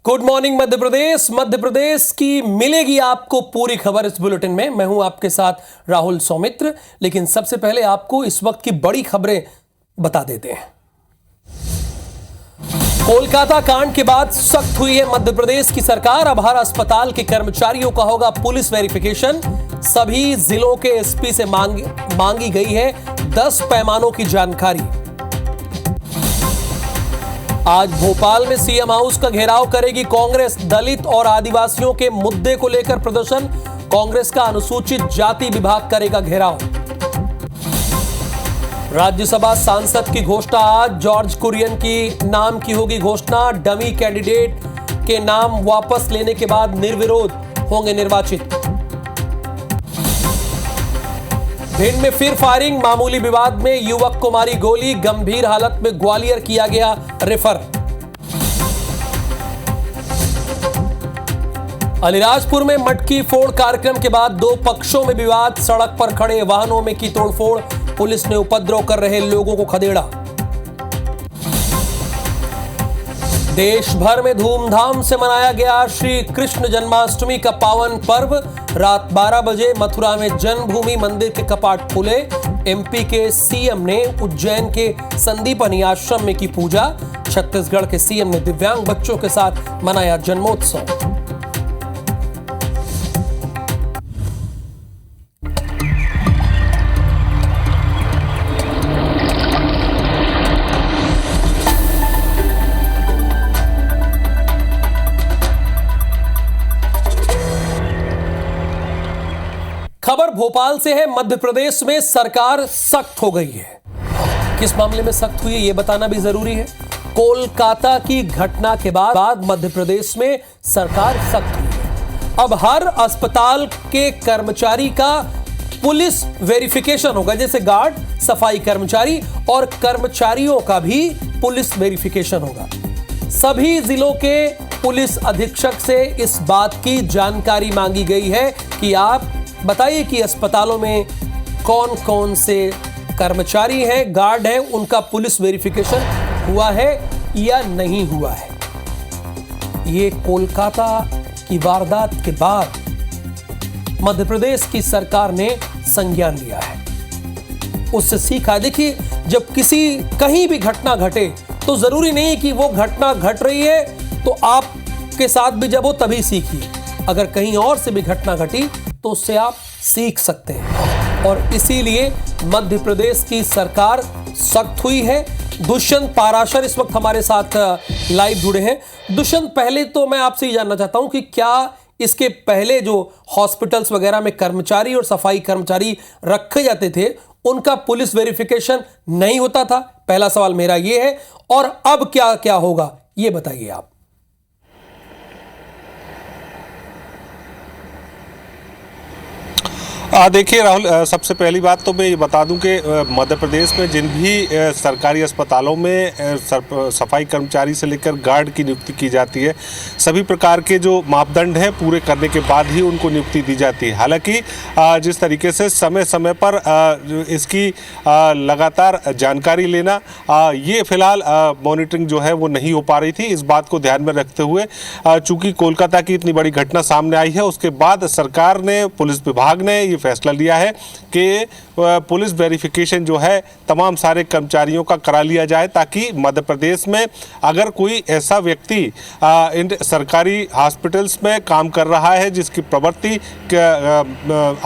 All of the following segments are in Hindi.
Good morning Madhya Pradesh. मध्य प्रदेश की मिलेगी आपको पूरी खबर इस बुलेटिन में। मैं हूं आपके साथ राहुल सौमित्र। लेकिन सबसे पहले आपको इस वक्त की बड़ी खबरें बता देते हैं। कोलकाता कांड के बाद सख्त हुई है मध्य प्रदेश की सरकार। अब हर अस्पताल के कर्मचारियों का होगा पुलिस वेरिफिकेशन। सभी जिलों के एसपी से मांगी गई है 10 पैमानों की जानकारी। आज भोपाल में सीएम हाउस का घेराव करेगी कांग्रेस। दलित और आदिवासियों के मुद्दे को लेकर प्रदर्शन। कांग्रेस का अनुसूचित जाति विभाग करेगा घेराव। राज्यसभा सांसद की घोषणा आज। जॉर्ज कुरियन की नाम की होगी घोषणा। डमी कैंडिडेट के नाम वापस लेने के बाद निर्विरोध होंगे निर्वाचित। भिंड में फिर फायरिंग। मामूली विवाद में युवक को मारी गोली। गंभीर हालत में ग्वालियर किया गया रेफर। अलीराजपुर में मटकी फोड़ कार्यक्रम के बाद 2 पक्षों में विवाद। सड़क पर खड़े वाहनों में की तोड़फोड़। पुलिस ने उपद्रव कर रहे लोगों को खदेड़ा। देश भर में धूमधाम से मनाया गया श्री कृष्ण जन्माष्टमी का पावन पर्व। रात 12 बजे मथुरा में जन्मभूमि मंदिर के कपाट खुले। एमपी के सीएम ने उज्जैन के संदीपनी आश्रम में की पूजा। छत्तीसगढ़ के सीएम ने दिव्यांग बच्चों के साथ मनाया जन्मोत्सव। खबर भोपाल से है। मध्य प्रदेश में सरकार सख्त हो गई है। किस मामले में सख्त हुई है यह बताना भी जरूरी है। कोलकाता की घटना के बाद मध्य प्रदेश में सरकार सख्त हुई है। अब हर अस्पताल के कर्मचारी का पुलिस वेरिफिकेशन होगा। जैसे गार्ड, सफाई कर्मचारी और कर्मचारियों का भी पुलिस वेरिफिकेशन होगा। सभी जिलों के पुलिस अधीक्षक से इस बात की जानकारी मांगी गई है कि आप बताइए कि अस्पतालों में कौन कौन से कर्मचारी हैं, गार्ड हैं, उनका पुलिस वेरिफिकेशन हुआ है या नहीं हुआ है। ये कोलकाता की वारदात के बाद मध्य प्रदेश की सरकार ने संज्ञान लिया है। उससे सीखा। देखिए, जब कहीं भी घटना घटे तो जरूरी नहीं कि वो घटना घट रही है तो आपके साथ भी जब हो तभी सीखिए। अगर कहीं और से भी घटना घटी तो उससे आप सीख सकते हैं। और इसीलिए मध्य प्रदेश की सरकार सख्त हुई है। दुष्यंत पाराशर इस वक्त हमारे साथ लाइव जुड़े हैं। दुष्यंत, पहले तो मैं आपसे ये जानना चाहता हूं कि क्या इसके पहले जो हॉस्पिटल्स वगैरह में कर्मचारी और सफाई कर्मचारी रखे जाते थे उनका पुलिस वेरिफिकेशन नहीं होता था? पहला सवाल मेरा ये है। और अब क्या क्या होगा ये बताइए आप। देखिए राहुल, सबसे पहली बात तो मैं ये बता दूं कि मध्य प्रदेश में जिन भी सरकारी अस्पतालों में सफाई कर्मचारी से लेकर गार्ड की नियुक्ति की जाती है, सभी प्रकार के जो मापदंड हैं पूरे करने के बाद ही उनको नियुक्ति दी जाती है। हालांकि जिस तरीके से समय समय पर इसकी लगातार जानकारी लेना, ये फिलहाल मॉनिटरिंग जो है वो नहीं हो पा रही थी। इस बात को ध्यान में रखते हुए चूँकि कोलकाता की इतनी बड़ी घटना सामने आई है, उसके बाद सरकार ने, पुलिस विभाग ने ये फैसला लिया है कि पुलिस वेरिफिकेशन जो है तमाम सारे कर्मचारियों का करा लिया जाए, ताकि मध्य प्रदेश में अगर कोई ऐसा व्यक्ति इन सरकारी हॉस्पिटल्स में काम कर रहा है जिसकी प्रवृत्ति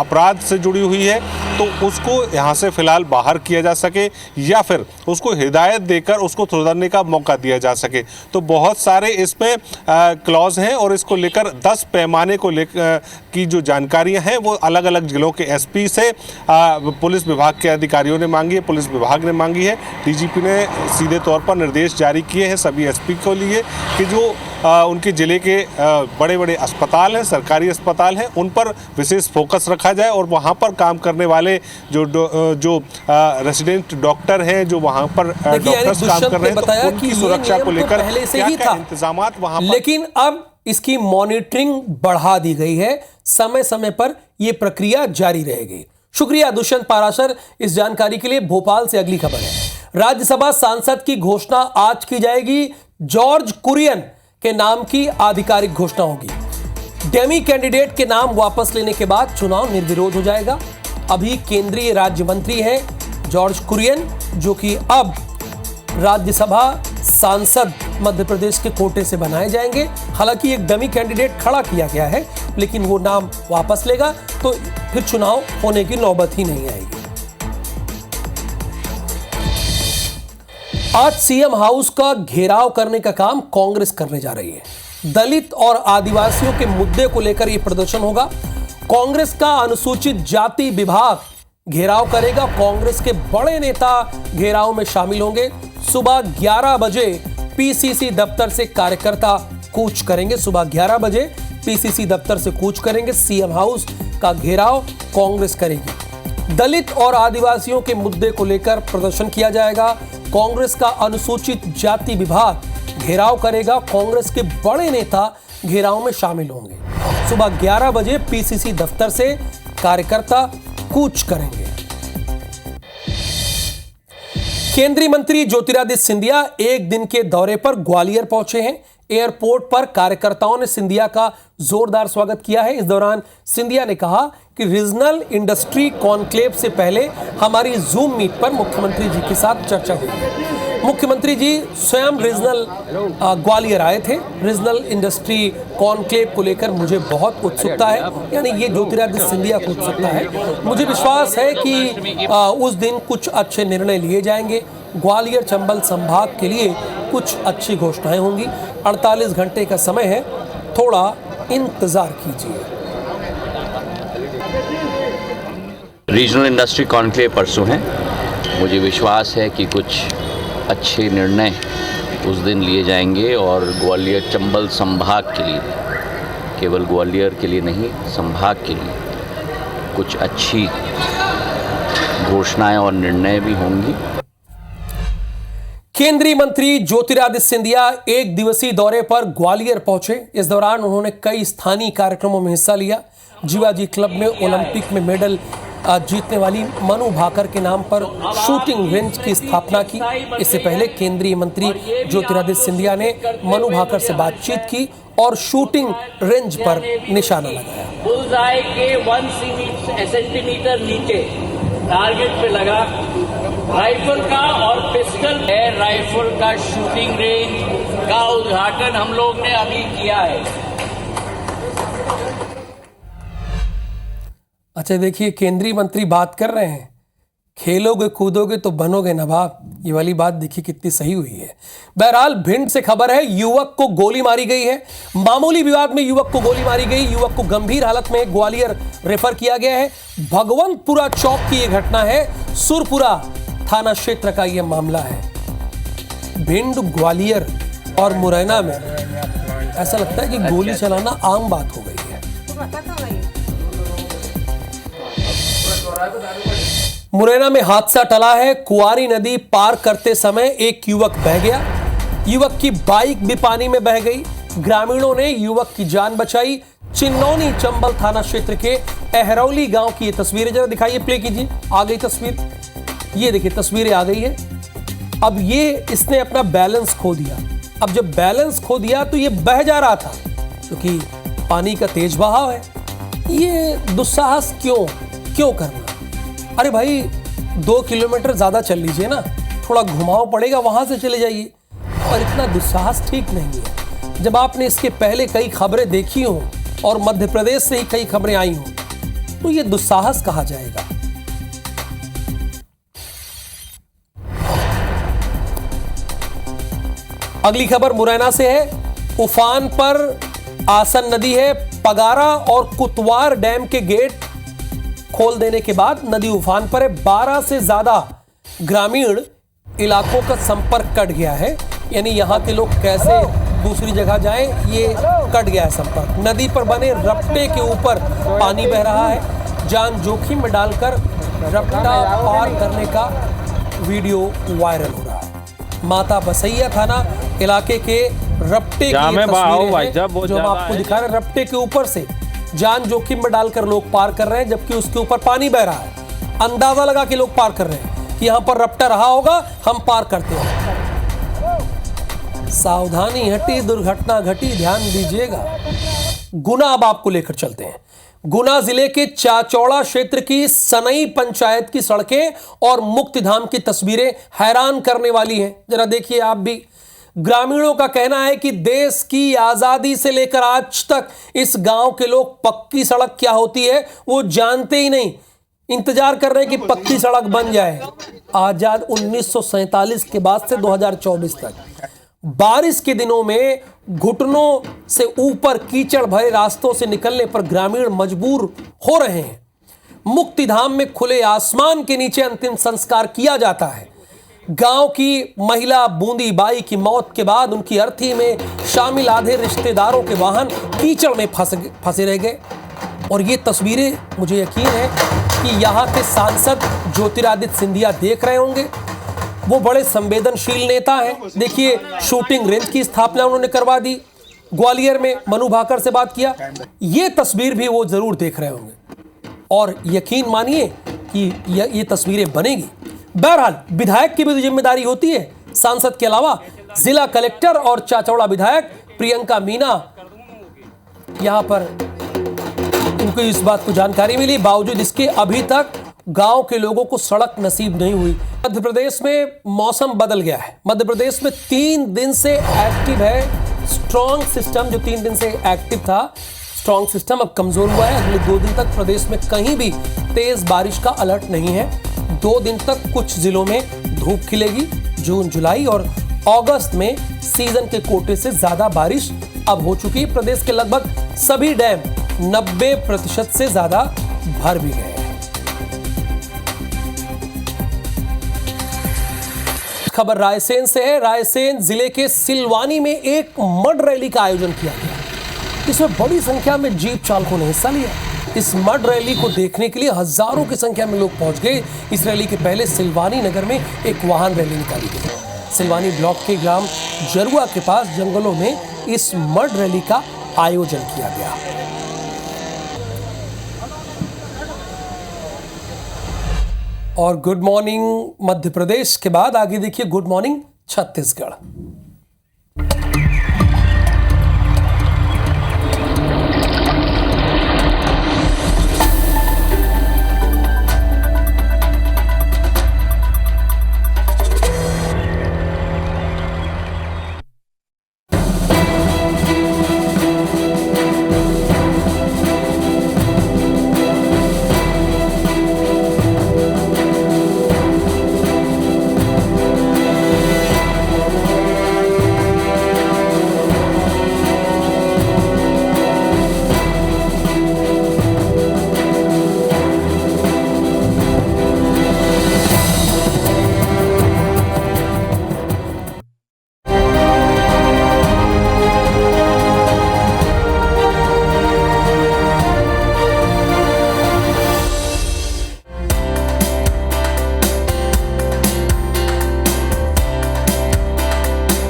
अपराध से जुड़ी हुई है तो उसको यहाँ से फिलहाल बाहर किया जा सके या फिर उसको हिदायत देकर उसको सुधरने का मौका दिया जा सके। तो बहुत सारे इसमें क्लॉज हैं और इसको लेकर 10 पैमाने को लेकर की जो जानकारियाँ हैं वो अलग अलग जिलों के एसपी से पुलिस विभाग के अधिकारियों ने मांगी है, पुलिस विभाग ने मांगी है। डीजीपी ने सीधे तौर पर निर्देश जारी किए हैं सभी एसपी को लिए कि जो उनके ज़िले के बड़े बड़े अस्पताल हैं, सरकारी अस्पताल हैं, उन पर विशेष फोकस रखा जाए और वहाँ पर काम करने वाले जो रेसिडेंट डॉक्टर हैं, जो वहाँ पर डॉक्टर्स काम कर रहे हैं, तो उनकी सुरक्षा को लेकर क्या इंतजाम वहाँ पर। लेकिन अब इसकी मॉनिटरिंग बढ़ा दी गई है। समय समय पर यह प्रक्रिया जारी रहेगी। शुक्रिया दुष्यंत पाराशर इस जानकारी के लिए। भोपाल से अगली खबर है। राज्यसभा सांसद की घोषणा आज की जाएगी। जॉर्ज कुरियन के नाम की आधिकारिक घोषणा होगी। डेमी कैंडिडेट के नाम वापस लेने के बाद चुनाव निर्विरोध हो जाएगा। अभी केंद्रीय राज्य मंत्री हैं जॉर्ज कुरियन, जो कि अब राज्यसभा सांसद मध्य प्रदेश के कोटे से बनाए जाएंगे। हालांकि एक डमी कैंडिडेट खड़ा किया गया है, लेकिन वो नाम वापस लेगा तो फिर चुनाव होने की नौबत ही नहीं आएगी। आज सीएम हाउस का घेराव करने का काम कांग्रेस करने जा रही है। दलित और आदिवासियों के मुद्दे को लेकर यह प्रदर्शन होगा। कांग्रेस का अनुसूचित जाति विभाग घेराव करेगा। कांग्रेस के बड़े नेता घेराव में शामिल होंगे। सुबह 11 बजे पीसीसी दफ्तर से कार्यकर्ता कूच करेंगे। सुबह 11 बजे पीसीसी दफ्तर से कूच करेंगे। सीएम हाउस का घेराव कांग्रेस करेगी। दलित और आदिवासियों के मुद्दे को लेकर प्रदर्शन किया जाएगा। कांग्रेस का अनुसूचित जाति विभाग घेराव करेगा। कांग्रेस के बड़े नेता घेराव में शामिल होंगे। सुबह 11 बजे पीसीसी दफ्तर से कार्यकर्ता कूच करेंगे। केंद्रीय मंत्री ज्योतिरादित्य सिंधिया एक दिन के दौरे पर ग्वालियर पहुंचे हैं। एयरपोर्ट पर कार्यकर्ताओं ने सिंधिया का जोरदार स्वागत किया है। इस दौरान सिंधिया ने कहा कि रीजनल इंडस्ट्री कॉन्क्लेव से पहले हमारी जूम मीट पर मुख्यमंत्री जी के साथ चर्चा हुई है। मुख्यमंत्री जी स्वयं रीजनल ग्वालियर आए थे। रीजनल इंडस्ट्री कॉन्क्लेव को लेकर मुझे बहुत उत्सुकता है, यानी ये ज्योतिरादित्य सिंधिया को उत्सुकता है। मुझे विश्वास है कि उस दिन कुछ अच्छे निर्णय लिए जाएंगे। ग्वालियर चंबल संभाग के लिए कुछ अच्छी घोषणाएं होंगी। 48 घंटे का समय है, थोड़ा इंतजार कीजिए। रीजनल इंडस्ट्री कॉन्क्लेव परसों है। मुझे विश्वास है कि कुछ अच्छे निर्णय उस दिन लिए जाएंगे और ग्वालियर चंबल संभाग के लिए, केवल ग्वालियर के लिए नहीं, संभाग के लिए कुछ अच्छी घोषणाएं और निर्णय भी होंगी। केंद्रीय मंत्री ज्योतिरादित्य सिंधिया एक दिवसीय दौरे पर ग्वालियर पहुंचे। इस दौरान उन्होंने कई स्थानीय कार्यक्रमों में हिस्सा लिया। जीवाजी क्लब में ओलंपिक में मेडल जीतने वाली मनु भाकर के नाम पर शूटिंग रेंज की स्थापना की। इससे पहले केंद्रीय मंत्री ज्योतिरादित्य सिंधिया ने मनु भाकर से बातचीत की और शूटिंग रेंज पर निशाना लगाया। बुलजाई के 1 सेंटीमीटर नीचे टारगेट पे लगा। राइफल का और पिस्टल एयर राइफल का शूटिंग रेंज का उद्घाटन हम लोग ने अभी किया है। अच्छा देखिए, केंद्रीय मंत्री बात कर रहे हैं, खेलोगे कूदोगे तो बनोगे नवाब। ये वाली बात देखिए कितनी सही हुई है। बहरहाल भिंड से खबर है, युवक को गोली मारी गई है। मामूली विवाद में युवक को गोली मारी गई। युवक को गंभीर हालत में ग्वालियर रेफर किया गया है। भगवंतपुरा चौक की यह घटना है। सुरपुरा थाना क्षेत्र का यह मामला है। भिंड, ग्वालियर और मुरैना में ऐसा लगता है कि गोली चलाना आम बात हो गई है। मुरैना में हादसा टला है। कुआरी नदी पार करते समय एक युवक बह गया। युवक की बाइक भी पानी में बह गई। ग्रामीणों ने युवक की जान बचाई। चिन्नौनी चंबल थाना क्षेत्र के अहरौली गांव की ये तस्वीरें जरा दिखाइए, प्ले कीजिए। आ गई तस्वीर, ये देखिए तस्वीरें आ गई है। अब ये इसने अपना बैलेंस खो दिया। अब जब बैलेंस खो दिया तो ये बह जा रहा था, क्योंकि पानी का तेज बहाव है। ये दुस्साहस क्यों करना? अरे भाई 2 किलोमीटर ज्यादा चल लीजिए ना, थोड़ा घुमाव पड़ेगा, वहां से चले जाइए। और इतना दुस्साहस ठीक नहीं है। जब आपने इसके पहले कई खबरें देखी हो और मध्य प्रदेश से ही कई खबरें आई हो, तो ये दुस्साहस कहा जाएगा। अगली खबर मुरैना से है। उफान पर आसन नदी है। पगारा और कुतवार डैम के गेट खोल देने के बाद नदी उफान पर है। 12 से ज्यादा ग्रामीण इलाकों का संपर्क कट गया है, यानी यहां के लोग कैसे दूसरी जगह जाएं, ये कट गया है संपर्क। नदी पर बने रपटे के ऊपर पानी बह रहा है। जान जोखिम में डालकर रपटा पार करने का वीडियो वायरल हो रहा है। माता बसैया थाना इलाके के रपटे की तस्वीरें हैं, जो हम आपको दिखा रहे हैं। रपटे के ऊपर से जान जोखिम में डालकर लोग पार कर रहे हैं, जबकि उसके ऊपर पानी बह रहा है। अंदाजा लगा के लोग पार कर रहे हैं कि यहां पर रपटा रहा होगा, हम पार करते हैं। सावधानी हटी दुर्घटना घटी, ध्यान दीजिएगा। गुना अब आपको लेकर चलते हैं। गुना जिले के चाचौड़ा क्षेत्र की सनई पंचायत की सड़कें और मुक्तिधाम की तस्वीरें हैरान करने वाली हैं। जरा देखिए आप भी। ग्रामीणों का कहना है कि देश की आजादी से लेकर आज तक इस गांव के लोग पक्की सड़क क्या होती है वो जानते ही नहीं, इंतजार कर रहे हैं कि पक्की सड़क बन जाए। आजाद 1947 के बाद से 2024 तक बारिश के दिनों में घुटनों से ऊपर कीचड़ भरे रास्तों से निकलने पर ग्रामीण मजबूर हो रहे हैं। मुक्तिधाम में खुले आसमान के नीचे अंतिम संस्कार किया जाता है। गांव की महिला बूंदी बाई की मौत के बाद उनकी अर्थी में शामिल आधे रिश्तेदारों के वाहन कीचड़ में फंसे रह गए। और ये तस्वीरें मुझे यकीन है कि यहाँ के सांसद ज्योतिरादित्य सिंधिया देख रहे होंगे। वो बड़े संवेदनशील नेता हैं। देखिए, शूटिंग रेंज की स्थापना उन्होंने करवा दी। ग्वालियर में मनु भाकर से बात किया। ये तस्वीर भी वो जरूर देख रहे होंगे और यकीन मानिए कि ये तस्वीरें बनेगी। बहरहाल विधायक की भी जिम्मेदारी होती है। सांसद के अलावा जिला कलेक्टर और चाचौड़ा विधायक प्रियंका मीना यहां पर इनको इस बात को जानकारी मिली, बावजूद इसके अभी तक गांव के लोगों को सड़क नसीब नहीं हुई। मध्य प्रदेश में मौसम बदल गया है। मध्य प्रदेश में 3 दिन से एक्टिव है स्ट्रॉन्ग सिस्टम। जो 3 दिन से एक्टिव था स्ट्रॉन्ग सिस्टम अब कमजोर हुआ है। अगले 2 दिन तक प्रदेश में कहीं भी तेज बारिश का अलर्ट नहीं है। 2 दिन तक कुछ जिलों में धूप खिलेगी। जून, जुलाई और अगस्त में सीजन के कोटे से ज्यादा बारिश अब हो चुकी है। प्रदेश के लगभग सभी डैम 90% से ज्यादा भर भी गए हैं। खबर रायसेन से है। रायसेन जिले के सिलवानी में एक मड रैली का आयोजन किया गया। इसमें बड़ी संख्या में जीप चालकों ने हिस्सा लिया। इस मड रैली को देखने के लिए हजारों की संख्या में लोग पहुंच गए। इस रैली के पहले सिलवानी नगर में एक वाहन रैली निकाली गई। सिलवानी ब्लॉक के ग्राम जरुआ के पास जंगलों में इस मड रैली का आयोजन किया गया। और गुड मॉर्निंग मध्य प्रदेश के बाद आगे देखिए गुड मॉर्निंग छत्तीसगढ़।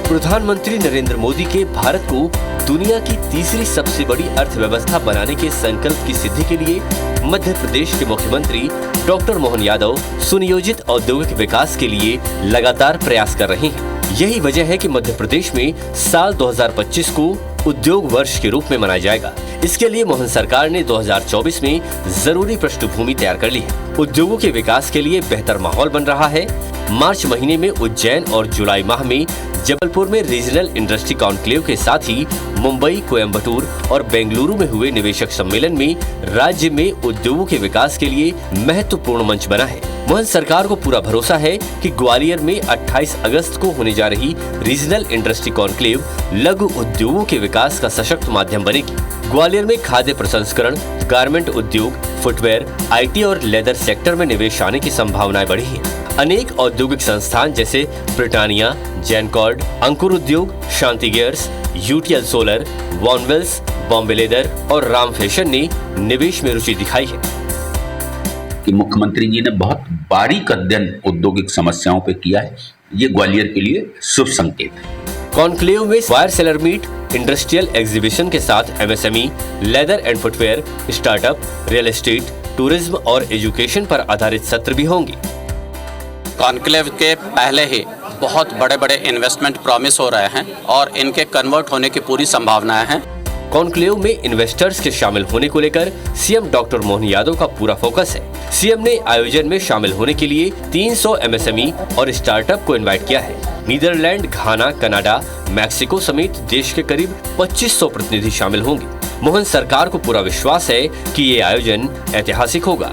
प्रधानमंत्री नरेंद्र मोदी के भारत को दुनिया की तीसरी सबसे बड़ी अर्थव्यवस्था बनाने के संकल्प की सिद्धि के लिए मध्य प्रदेश के मुख्यमंत्री डॉक्टर मोहन यादव सुनियोजित औद्योगिक विकास के लिए लगातार प्रयास कर रहे हैं। यही वजह है कि मध्य प्रदेश में साल 2025 को उद्योग वर्ष के रूप में मनाया जाएगा। इसके लिए मोहन सरकार ने 2024 में जरूरी पृष्ठभूमि तैयार कर ली है। उद्योगों के विकास के लिए बेहतर माहौल बन रहा है। मार्च महीने में उज्जैन और जुलाई माह में जबलपुर में रीजनल इंडस्ट्री कॉन्क्लेव के साथ ही मुंबई, कोयम्बटूर और बेंगलुरु में हुए निवेशक सम्मेलन में राज्य में उद्योगों के विकास के लिए महत्वपूर्ण मंच बना है। मोहन सरकार को पूरा भरोसा है कि ग्वालियर में 28 अगस्त को होने जा रही रीजनल इंडस्ट्री कॉन्क्लेव लघु उद्योगों के विकास का सशक्त माध्यम बनेगी। ग्वालियर में खाद्य प्रसंस्करण, गारमेंट उद्योग, फुटवेयर, IT और लेदर सेक्टर में निवेश आने की संभावनाएं बढ़ी हैं। अनेक औद्योगिक संस्थान जैसे ब्रिटानिया, जैनकॉर्ड, अंकुर उद्योग, शांति गियर्स, UTL सोलर, वॉनवेल्स, बॉम्बे लेदर और राम फैशन ने निवेश में रुचि दिखाई है। कि मुख्यमंत्री जी ने बहुत बारीक अध्ययन औद्योगिक समस्याओं पे किया है, ये ग्वालियर के लिए शुभ संकेत है। कॉन्क्लेव में buyer seller meet, industrial exhibition के साथ MSME, leather and footwear, startup, real estate, tourism और एजुकेशन पर आधारित सत्र भी होंगे। कॉन्क्लेव के पहले ही बहुत बड़े बड़े इन्वेस्टमेंट प्रॉमिस हो रहे हैं और इनके कन्वर्ट होने की पूरी संभावनाएं हैं। कॉन्क्लेव में इन्वेस्टर्स के शामिल होने को लेकर सीएम डॉक्टर मोहन यादव का पूरा फोकस है। सीएम ने आयोजन में शामिल होने के लिए 300 एमएसएमई और स्टार्टअप को इनवाइट किया है। नीदरलैंड, घाना, कनाडा, मैक्सिको समेत देश के करीब 2500 प्रतिनिधि शामिल होंगे। मोहन सरकार को पूरा विश्वास है कि ये आयोजन ऐतिहासिक होगा।